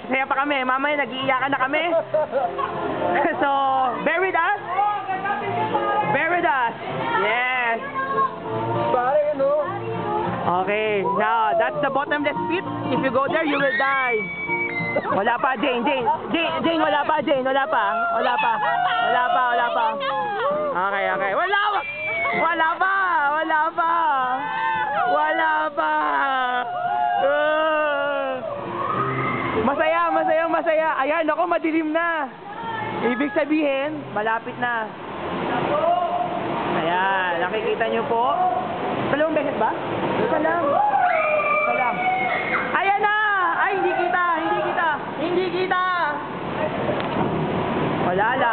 masaya pa kami. Mamaya nag-iiyakan na kami. So, bear with us. Bear with us. Yes. Pare, no? Okay, now, that's the bottomless pit. If you go there, you will die. Wala pa, Jane, wala pa, wala pa. Okay. Wala pa. Masaya. Ayan, ako, madilim na. Ibig sabihin, malapit na. Ayan, nakikita nyo po. Dalawang beses ba? Isa lang. Ayan na! Ay, hindi kita. Wala lang.